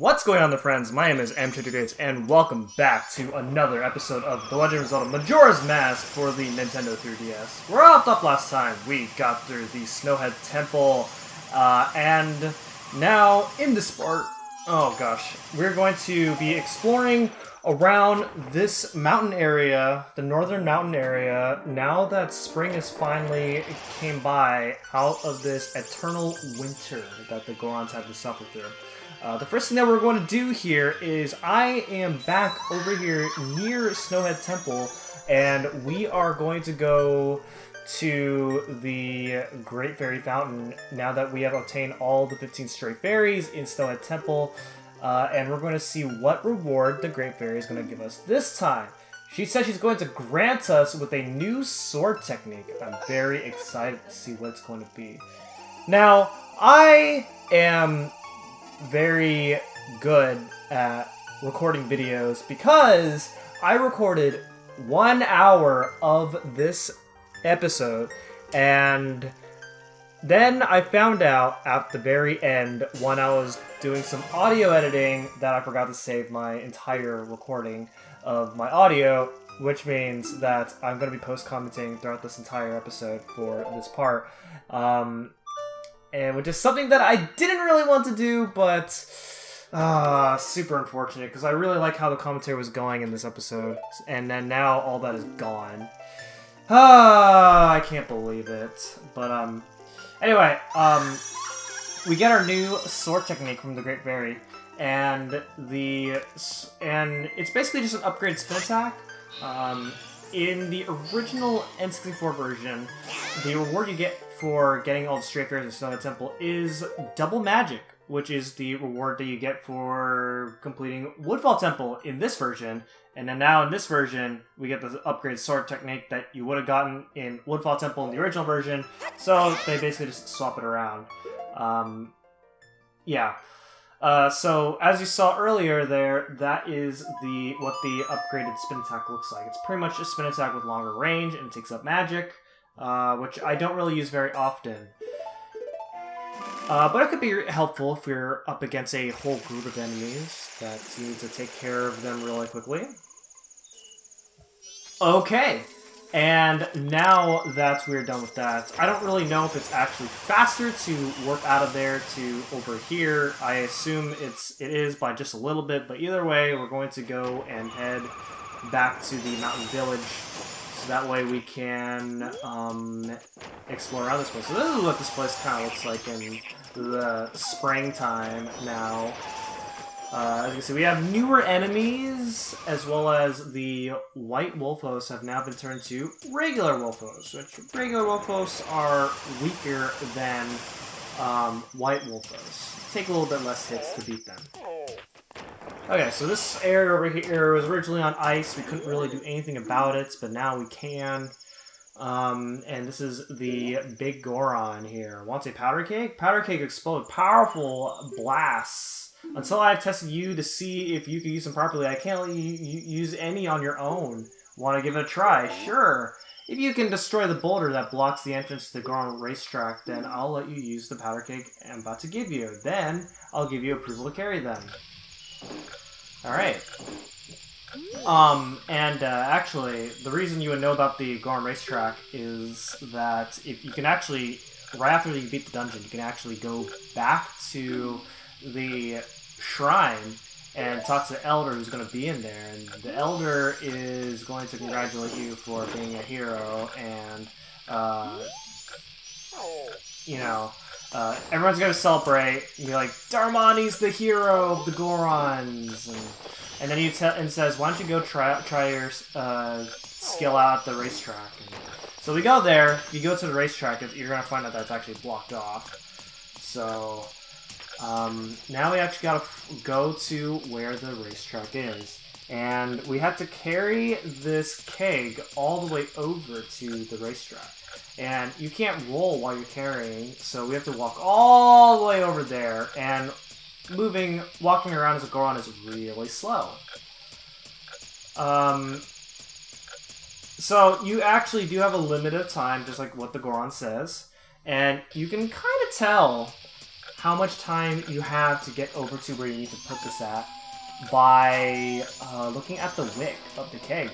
What's going on, friends? My name is M228, and welcome back to another episode of The Legend of Zelda Majora's Mask for the Nintendo 3DS. We're off last time. We got through the Snowhead Temple, and now in this part, oh gosh, we're going to be exploring around this mountain area, the northern mountain area, now that spring has finally came by out of this eternal winter that the Gorons had to suffer through. The first thing that we're going to do here is I am back over here near Snowhead Temple, and we are going to go to the Great Fairy Fountain now that we have obtained all the 15 stray fairies in Snowhead Temple, and we're going to see what reward the Great Fairy is going to give us this time. She says she's going to grant us with a new sword technique. I'm very excited to see what it's going to be. Now, I am very good at recording videos because I recorded 1 hour of this episode, and then I found out at the very end when I was doing some audio editing that I forgot to save my entire recording of my audio, which means that I'm going to be post-commenting throughout this entire episode for this part. And which is something that I didn't really want to do, but super unfortunate, because I really like how the commentary was going in this episode, and then now all that is gone. I can't believe it. But anyway, we get our new sword technique from the Great Fairy, and it's basically just an upgraded spin attack. In the original N64 version, the reward you get for getting all the stray fairies in Snowhead Temple is double magic, which is the reward that you get for completing Woodfall Temple in this version. And then now in this version, we get the upgraded sword technique that you would have gotten in Woodfall Temple in the original version. So they basically just swap it around. So as you saw earlier there, that is what the upgraded spin attack looks like. It's pretty much a spin attack with longer range, and it takes up magic, which I don't really use very often. But it could be helpful if you're up against a whole group of enemies that you need to take care of them really quickly. Okay. And now that we're done with that, I don't really know if it's actually faster to warp out of there to over here. I assume it is by just a little bit, but either way, we're going to go and head back to the mountain village, so that way we can explore around this place. So this is what this place kind of looks like in the springtime now. As you can see, we have newer enemies, as well as the white Wolfos have now been turned to regular Wolfos, which regular Wolfos are weaker than white Wolfos. Take a little bit less hits to beat them. Okay, so this area over here was originally on ice. We couldn't really do anything about it, but now we can. And this is the big Goron here. Wants a powder cake? Powder cake explode powerful blasts. Until I've tested you to see if you can use them properly, I can't let you use any on your own. Want to give it a try? Sure. If you can destroy the boulder that blocks the entrance to the Goron racetrack, then I'll let you use the powder cake I'm about to give you. Then, I'll give you approval to carry them. Alright. Actually, the reason you would know about the Goron racetrack is that if you can actually, right after you beat the dungeon, you can actually go back to the shrine and talk to the elder who's going to be in there, and the elder is going to congratulate you for being a hero, and everyone's going to celebrate and be like, Darmani's the hero of the Gorons, and then he says, why don't you go try your skill out at the racetrack. And so we go there, you go to the racetrack, and you're going to find out that's actually blocked off. So now we actually gotta go to where the racetrack is. And we have to carry this keg all the way over to the racetrack. And you can't roll while you're carrying, so we have to walk all the way over there. And walking around as a Goron is really slow. So you actually do have a limit of time, just like what the Goron says. And you can kind of tell how much time you have to get over to where you need to put this at by looking at the wick of the keg.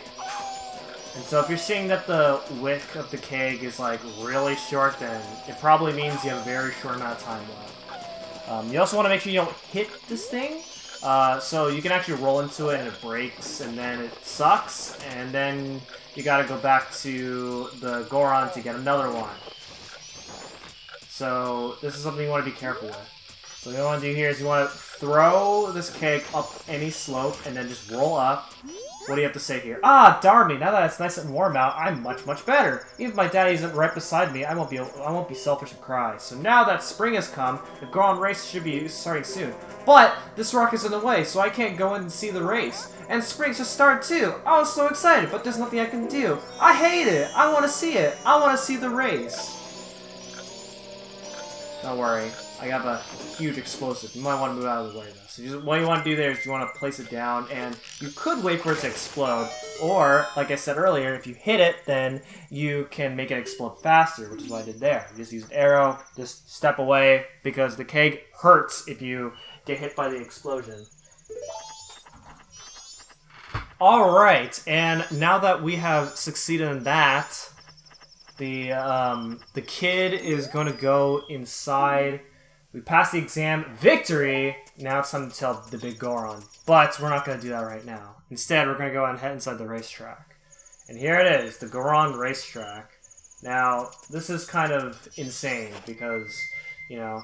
And so if you're seeing that the wick of the keg is like really short, then it probably means you have a very short amount of time left. You also want to make sure you don't hit this thing. So you can actually roll into it and it breaks, and then it sucks, and then you gotta go back to the Goron to get another one. So this is something you want to be careful with. So what you want to do here is you want to throw this keg up any slope and then just roll up. What do you have to say here? Ah, darn me! Now that it's nice and warm out, I'm much better. Even if my daddy isn't right beside me, I won't be selfish and cry. So now that spring has come, the Goron race should be starting soon. But this rock is in the way, so I can't go in and see the race. And spring's just started too. I was so excited, but there's nothing I can do. I hate it. I want to see it. I want to see the race. Don't worry. I have a huge explosive. You might want to move out of the way, though. So what you want to do there is you want to place it down, and you could wait for it to explode. Or, like I said earlier, if you hit it, then you can make it explode faster, which is what I did there. You just use an arrow, just step away, because the keg hurts if you get hit by the explosion. Alright, and now that we have succeeded in that, the kid is going to go inside. We passed the exam. Victory! Now it's time to tell the big Goron. But we're not going to do that right now. Instead, we're going to go and head inside the racetrack. And here it is, the Goron racetrack. Now, this is kind of insane because, you know,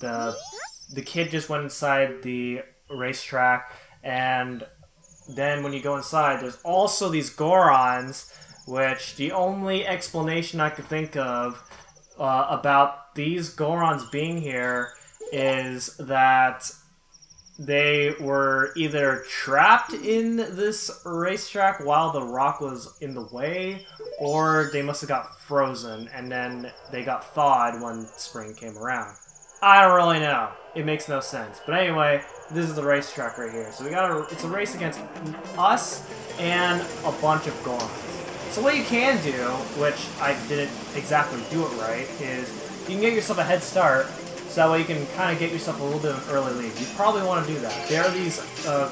the kid just went inside the racetrack, and then when you go inside, there's also these Gorons, which the only explanation I could think of about these Gorons being here is that they were either trapped in this racetrack while the rock was in the way, or they must have got frozen and then they got thawed when spring came around. I don't really know. It makes no sense. But anyway, this is the racetrack right here. So it's a race against us and a bunch of Gorons. So what you can do, which I didn't exactly do it right, is you can get yourself a head start, so that way you can kind of get yourself a little bit of an early lead. You probably want to do that. There are these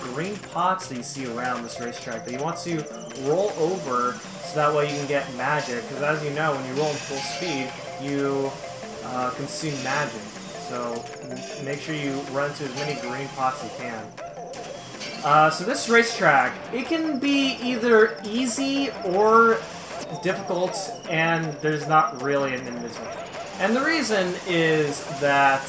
green pots that you see around this racetrack that you want to roll over, so that way you can get magic, because as you know, when you roll in full speed, you consume magic. So make sure you run into as many green pots as you can. So this racetrack, it can be either easy or difficult, and there's not really an in-between. And the reason is that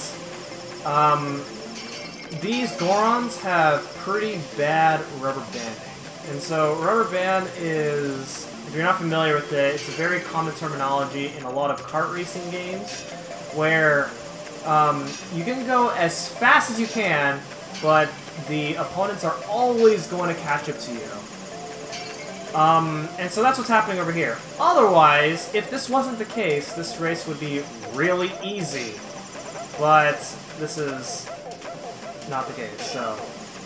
these Gorons have pretty bad rubber banding. And so rubber band is, if you're not familiar with it, it's a very common terminology in a lot of kart racing games, where you can go as fast as you can, but the opponents are always going to catch up to you. And so that's what's happening over here. Otherwise, if this wasn't the case, this race would be really easy. But this is not the case, so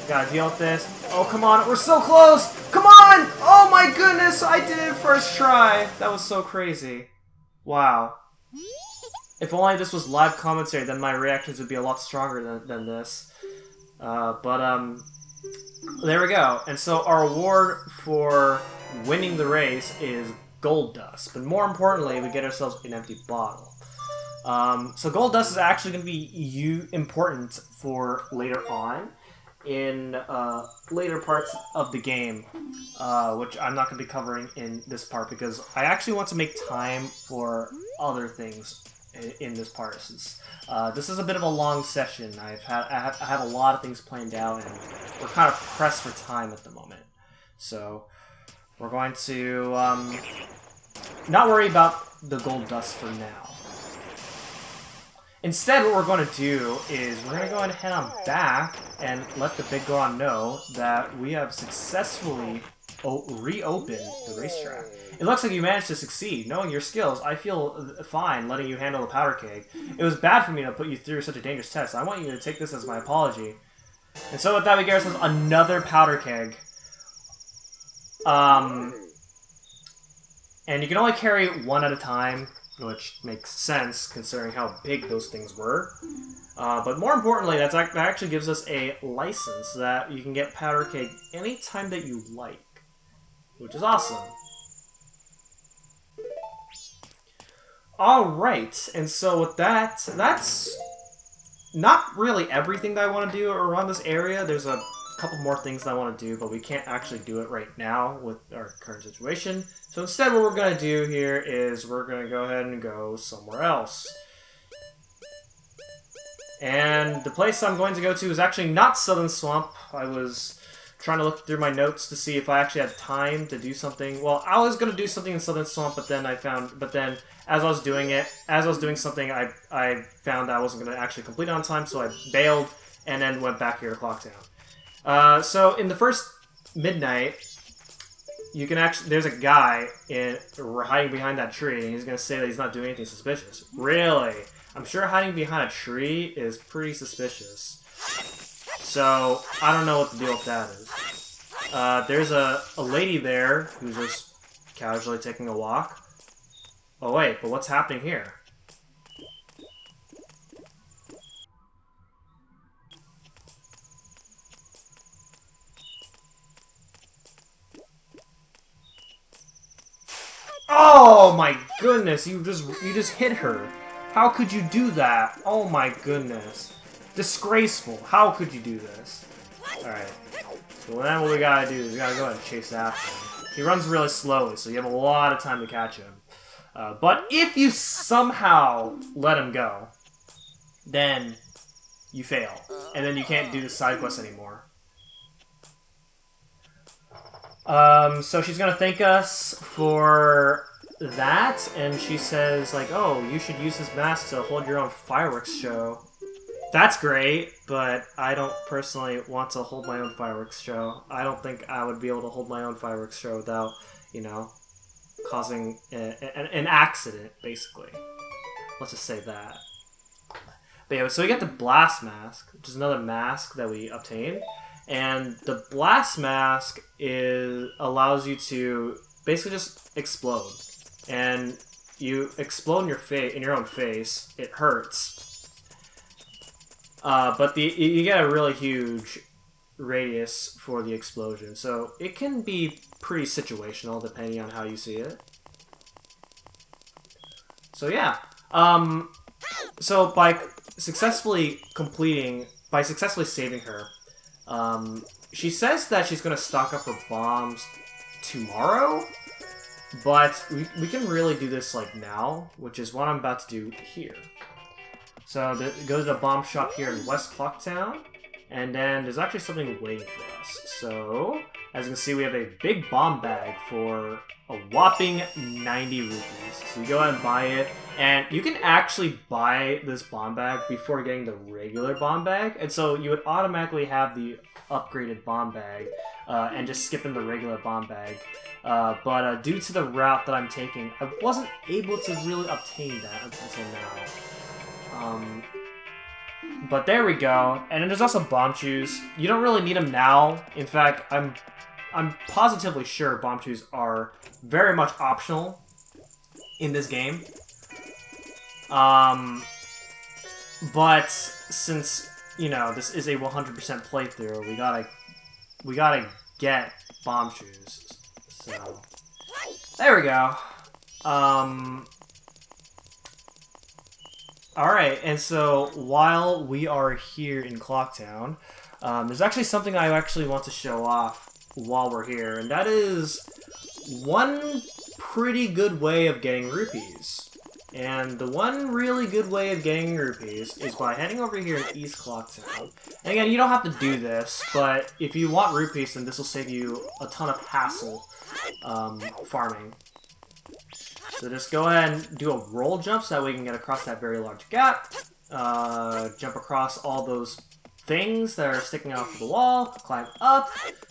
gotta deal with this. Oh, come on, we're so close! Come on! Oh my goodness, I did it first try! That was so crazy. Wow. If only this was live commentary, then my reactions would be a lot stronger than this. There we go. And so our award for winning the race is gold dust. But more importantly, we get ourselves an empty bottle. So gold dust is actually going to be important for later on in later parts of the game, which I'm not going to be covering in this part because I actually want to make time for other things in this part. Since this is a bit of a long session. I have a lot of things planned out, and we're kind of pressed for time at the moment. So we're going to not worry about the gold dust for now. Instead, what we're going to do is we're going to go ahead and head on back and let the big Goron know that we have successfully reopened the racetrack. It looks like you managed to succeed. Knowing your skills, I feel fine letting you handle the powder keg. It was bad for me to put you through such a dangerous test. I want you to take this as my apology. And so with that, we get ourselves another powder keg. And you can only carry one at a time. which makes sense considering how big those things were. But more importantly, that actually gives us a license that you can get powder keg anytime that you like, which is awesome. Alright, and so with that, that's not really everything that I want to do around this area. There's a couple more things that I want to do, but we can't actually do it right now with our current situation. So instead what we're going to do here is we're going to go ahead and go somewhere else. And the place I'm going to go to is actually not Southern Swamp. I was trying to look through my notes to see if I actually had time to do something. Well, I was going to do something in Southern Swamp, but then as I was doing something, I found that I wasn't going to actually complete it on time, so I bailed and then went back here to Clocktown. So in the first midnight, you can actually, there's a guy hiding behind that tree, and he's going to say that he's not doing anything suspicious. Really? I'm sure hiding behind a tree is pretty suspicious. So, I don't know what the deal with that is. There's a lady there who's just casually taking a walk. Oh wait, but what's happening here? Oh my goodness, you just hit her. How could you do that? Oh my goodness. Disgraceful. How could you do this? Alright. So then what we gotta do is we gotta go ahead and chase after him. He runs really slowly, so you have a lot of time to catch him. But if you somehow let him go, then you fail. And then you can't do the side quest anymore. So she's gonna thank us for that, and she says, like, oh, you should use this mask to hold your own fireworks show. That's great, but I don't personally want to hold my own fireworks show. I don't think I would be able to hold my own fireworks show without, you know, causing an accident, basically. Let's just say that. But yeah, so we get the blast mask, which is another mask that we obtained. And the blast mask allows you to basically just explode. And you explode in your own face. It hurts. But you get a really huge radius for the explosion. So it can be pretty situational depending on how you see it. So yeah. So by successfully saving her, she says that she's going to stock up her bombs tomorrow, but we can really do this like now, which is what I'm about to do here. So go to the bomb shop here in West Clocktown, and then there's actually something waiting for us. So, as you can see, we have a big bomb bag for a whopping 90 rupees. So you go ahead and buy it, and you can actually buy this bomb bag before getting the regular bomb bag, and so you would automatically have the upgraded bomb bag, and just skip in the regular bomb bag. But due to the route that I'm taking, I wasn't able to really obtain that until now. But there we go. And then there's also bomb chews. You don't really need them now. In fact, I'm positively sure bomb chews are very much optional in this game. But since, you know, this is a 100% playthrough, we gotta get bomb chews. So there we go. Alright, and so while we are here in Clocktown, there's actually something I actually want to show off while we're here, and that is one pretty good way of getting rupees. And the one really good way of getting rupees is by heading over here in East Clocktown. And again, you don't have to do this, but if you want rupees, then this will save you a ton of hassle farming. So just go ahead and do a roll jump so that way you can get across that very large gap. Jump across all those things that are sticking out of the wall, climb up,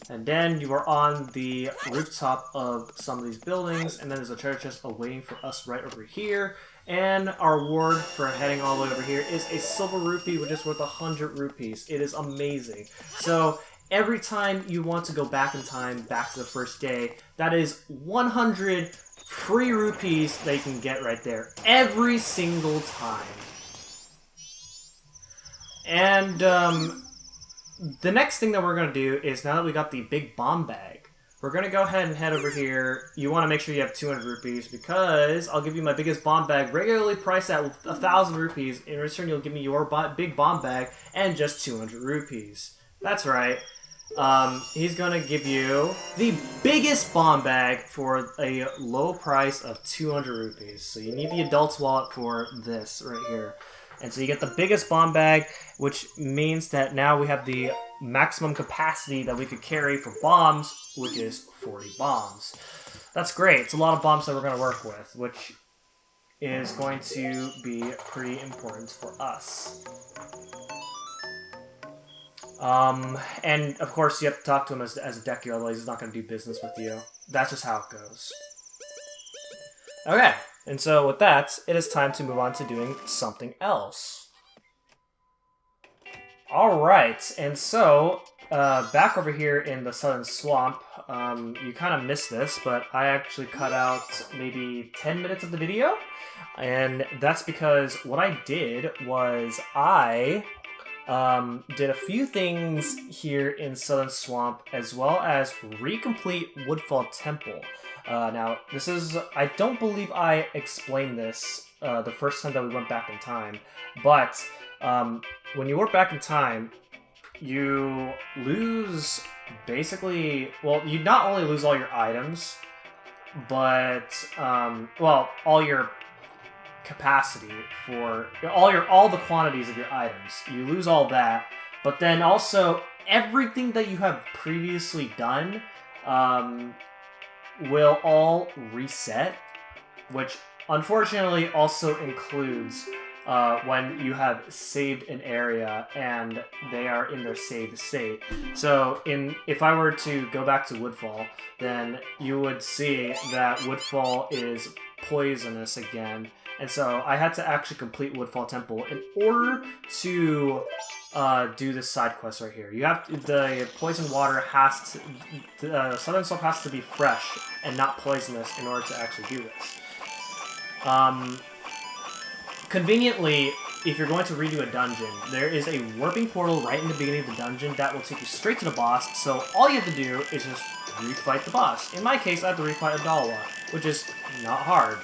and then you are on the rooftop of some of these buildings, and then there's a treasure chest awaiting for us right over here. And our reward for heading all the way over here is a silver rupee, which is worth 100 rupees. It is amazing. So every time you want to go back in time, back to the first day, that is 100 free rupees that you can get right there every single time. And the next thing that we're going to do is, now that we got the big bomb bag, we're going to go ahead and head over here. You want to make sure you have 200 rupees, because I'll give you my biggest bomb bag, regularly priced at 1,000 rupees. In return, you'll give me your big bomb bag and just 200 rupees. That's right. He's going to give you the biggest bomb bag for a low price of 200 rupees. So you need the adult's wallet for this right here. And so you get the biggest bomb bag, which means that now we have the maximum capacity that we could carry for bombs, which is 40 bombs. That's great. It's a lot of bombs that we're going to work with, which is going to be pretty important for us. And of course you have to talk to him as a deck hero, otherwise he's not going to do business with you. That's just how it goes. Okay. And so with that, it is time to move on to doing something else. Alright, and so, back over here in the Southern Swamp, you kind of missed this, but I actually cut out maybe 10 minutes of the video. And that's because what I did was I did a few things here in Southern Swamp, as well as recomplete Woodfall Temple. Now, this is... I don't believe I explained this the first time that we went back in time, but when you warp back in time, you lose basically... Well, you not only lose all your items, but... well, all your capacity for... all the quantities of your items. You lose all that, but then also everything that you have previously done... will all reset, which unfortunately also includes when you have saved an area and they are in their saved state. So if I were to go back to Woodfall, then you would see that Woodfall is poisonous again. And so I had to actually complete Woodfall Temple in order to do this side quest right here. You have to, the poison water has to, the Southern Swamp has to be fresh and not poisonous in order to actually do this. Conveniently, if you're going to redo a dungeon, there is a warping portal right in the beginning of the dungeon that will take you straight to the boss, so all you have to do is just refight the boss. In my case, I have to refight Adalwa, which is not hard.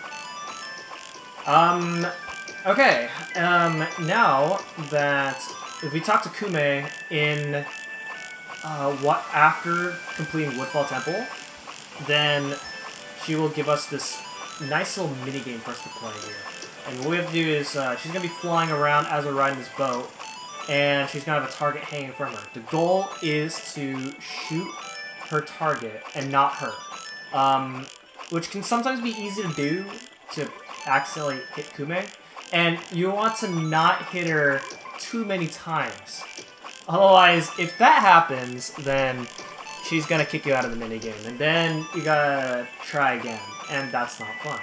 Okay, now that if we talk to Kume in, after completing Woodfall Temple, then she will give us this nice little minigame for us to play here. And what we have to do is, she's going to be flying around as we're riding this boat, and she's going to have a target hanging from her. The goal is to shoot her target and not her, which can sometimes be easy to do, to accidentally hit Kume, and you want to not hit her too many times. Otherwise, if that happens, then she's gonna kick you out of the minigame, and then you gotta try again, and that's not fun.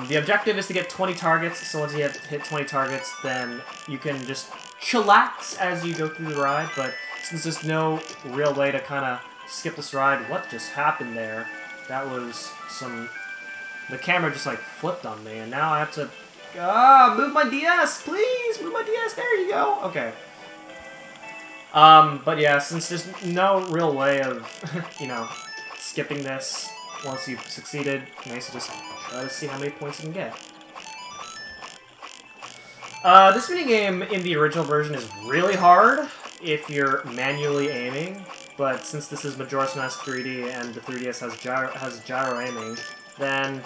The objective is to get 20 targets, so once you have hit 20 targets, then you can just chillax as you go through the ride, but since there's no real way to kind of skip this ride, what just happened there? That was some... The camera just like flipped on me, and now I have to... move my DS, please! Move my DS, there you go! Okay. But yeah, since there's no real way of, you know, skipping this once you've succeeded, nice to just try to see how many points you can get. This minigame in the original version is really hard if you're manually aiming, but since this is Majora's Mask 3D and the 3DS has gyro aiming, then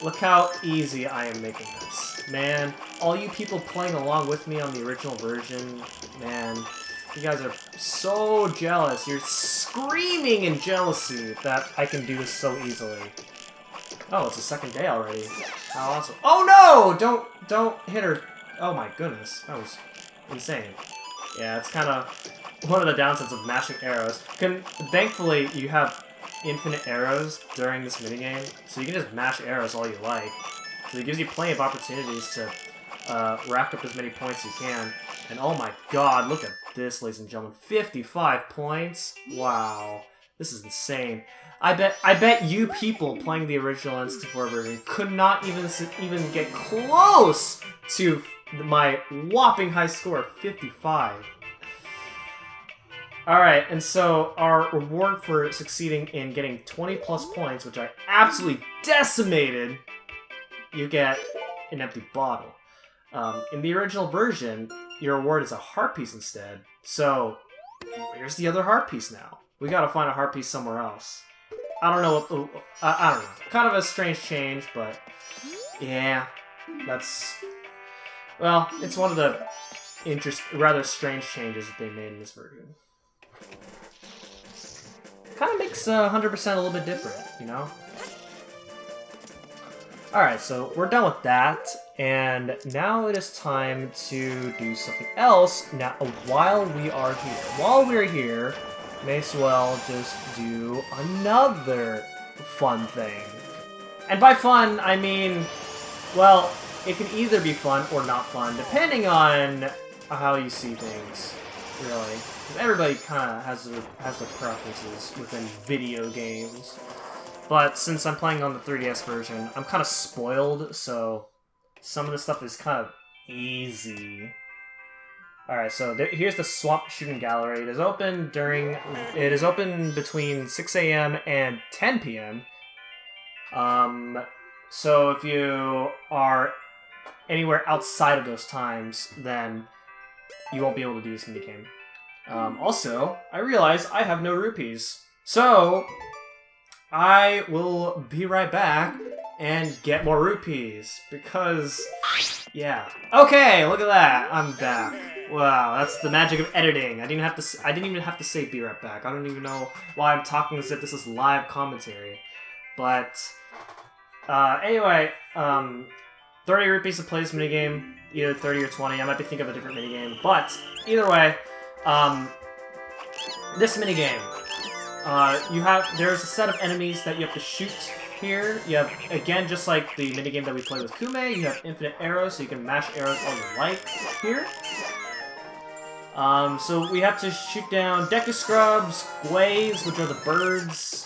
look how easy I am making this. Man, all you people playing along with me on the original version, man, you guys are so jealous. You're screaming in jealousy that I can do this so easily. Oh, it's the second day already. How awesome. Oh no! Don't hit her. Oh my goodness. That was insane. Yeah, it's kind of one of the downsides of mashing arrows. Thankfully, you have infinite arrows during this minigame, so you can just mash arrows all you like. So it gives you plenty of opportunities to rack up as many points as you can. And oh my god, look at this, ladies and gentlemen. 55 points? Wow. This is insane. I bet you people playing the original N64 version could not even get close to my whopping high score of 55. Alright, and so our reward for succeeding in getting 20 plus points, which I absolutely decimated, you get an empty bottle. In the original version, your reward is a heart piece instead. So, where's the other heart piece now? We gotta find a heart piece somewhere else. I don't know. I don't know. Kind of a strange change, but yeah, that's, well, it's one of the rather strange changes that they made in this version. Kind of makes 100% a little bit different, you know? Alright, so we're done with that, and now it is time to do something else. Now, while we are here, may as well just do another fun thing. And by fun, I mean, well, it can either be fun or not fun, depending on how you see things, really. Because everybody kind of has their preferences within video games. But since I'm playing on the 3DS version, I'm kind of spoiled, so some of the stuff is kind of easy. Alright, so here's the Swamp Shooting Gallery. It is open between 6 a.m. and 10 p.m. So if you are anywhere outside of those times, then you won't be able to do this minigame. Also, I realize I have no rupees. So, I will be right back and get more rupees, because, yeah. Okay, look at that, I'm back. Wow, that's the magic of editing. I didn't even have to say be right back. I don't even know why I'm talking as if this is live commentary. But, anyway, 30 rupees to play this minigame, either 30 or 20. I might be thinking of a different minigame, but either way, this minigame, there's a set of enemies that you have to shoot here. You have, again, just like the minigame that we played with Kume, you have infinite arrows, so you can mash arrows all you like here. So we have to shoot down Deku Scrubs, Gways, which are the birds,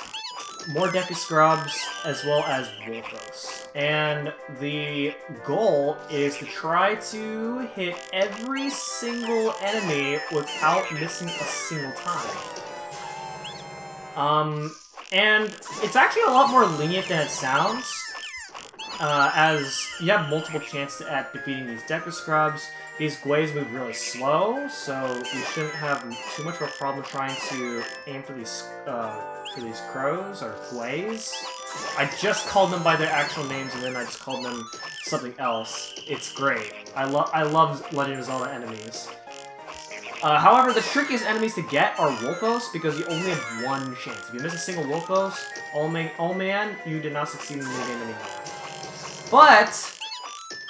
more Deku Scrubs, as well as Wolfos. And the goal is to try to hit every single enemy without missing a single time. And it's actually a lot more lenient than it sounds, as you have multiple chances at defeating these Deku Scrubs. These Gways move really slow, so you shouldn't have too much of a problem trying to aim for these crows, or Gways. I just called them by their actual names, and then I just called them something else. It's great. I love Legend of Zelda enemies. However, the trickiest enemies to get are Wolfos, because you only have one chance. If you miss a single Wolfos, oh man, you did not succeed in the game anymore. But,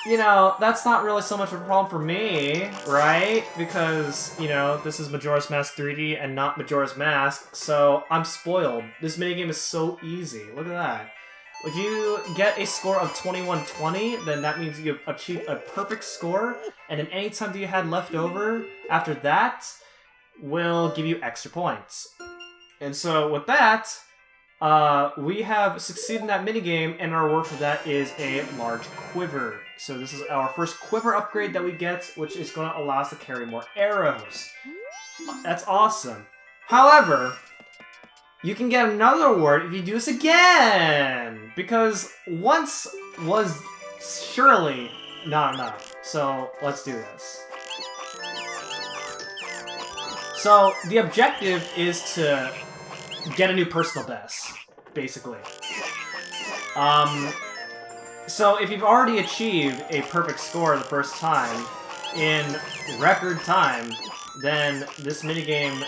you know, that's not really so much of a problem for me, right? Because, you know, this is Majora's Mask 3D and not Majora's Mask, so I'm spoiled. This minigame is so easy. Look at that. If you get a score of 2120, then that means you achieved a perfect score, and then any time that you had left over after that will give you extra points. And so with that, we have succeeded in that minigame, and our reward for that is a large quiver. So this is our first quiver upgrade that we get, which is going to allow us to carry more arrows. That's awesome. However, you can get another reward if you do this again! Because once was surely not enough. So, let's do this. So, the objective is to get a new personal best, basically. So if you've already achieved a perfect score the first time in record time, then this minigame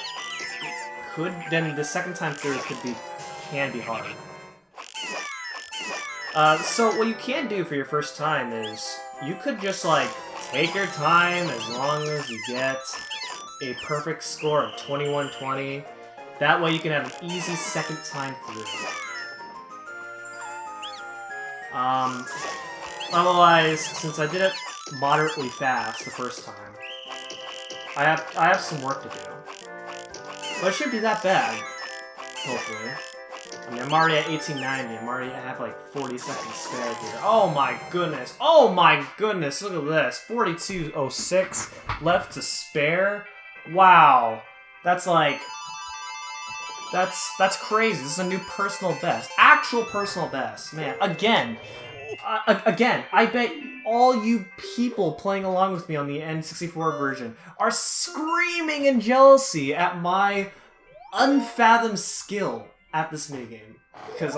then the second time through can be hard. So what you can do for your first time is you could just like take your time as long as you get a perfect score of 2120. That way you can have an easy second time through. Otherwise, since I did it moderately fast the first time, I have some work to do. But it shouldn't be that bad, hopefully. I'm already at 1890. I'm already have like 40 seconds spare here. Oh my goodness. Oh my goodness. Look at this. 42:06 left to spare. Wow. That's like... That's crazy. This is a new personal best. Actual personal best. Man, again, I bet all you people playing along with me on the N64 version are screaming in jealousy at my unfathomed skill at this minigame. Because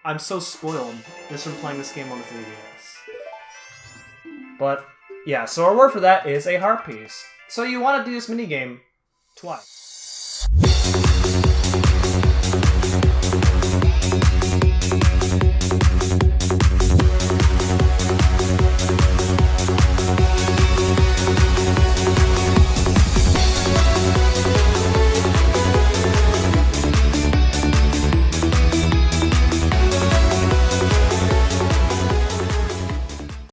I'm so spoiled just from playing this game on the 3DS. But, yeah, so our word for that is a heart piece. So you want to do this minigame twice.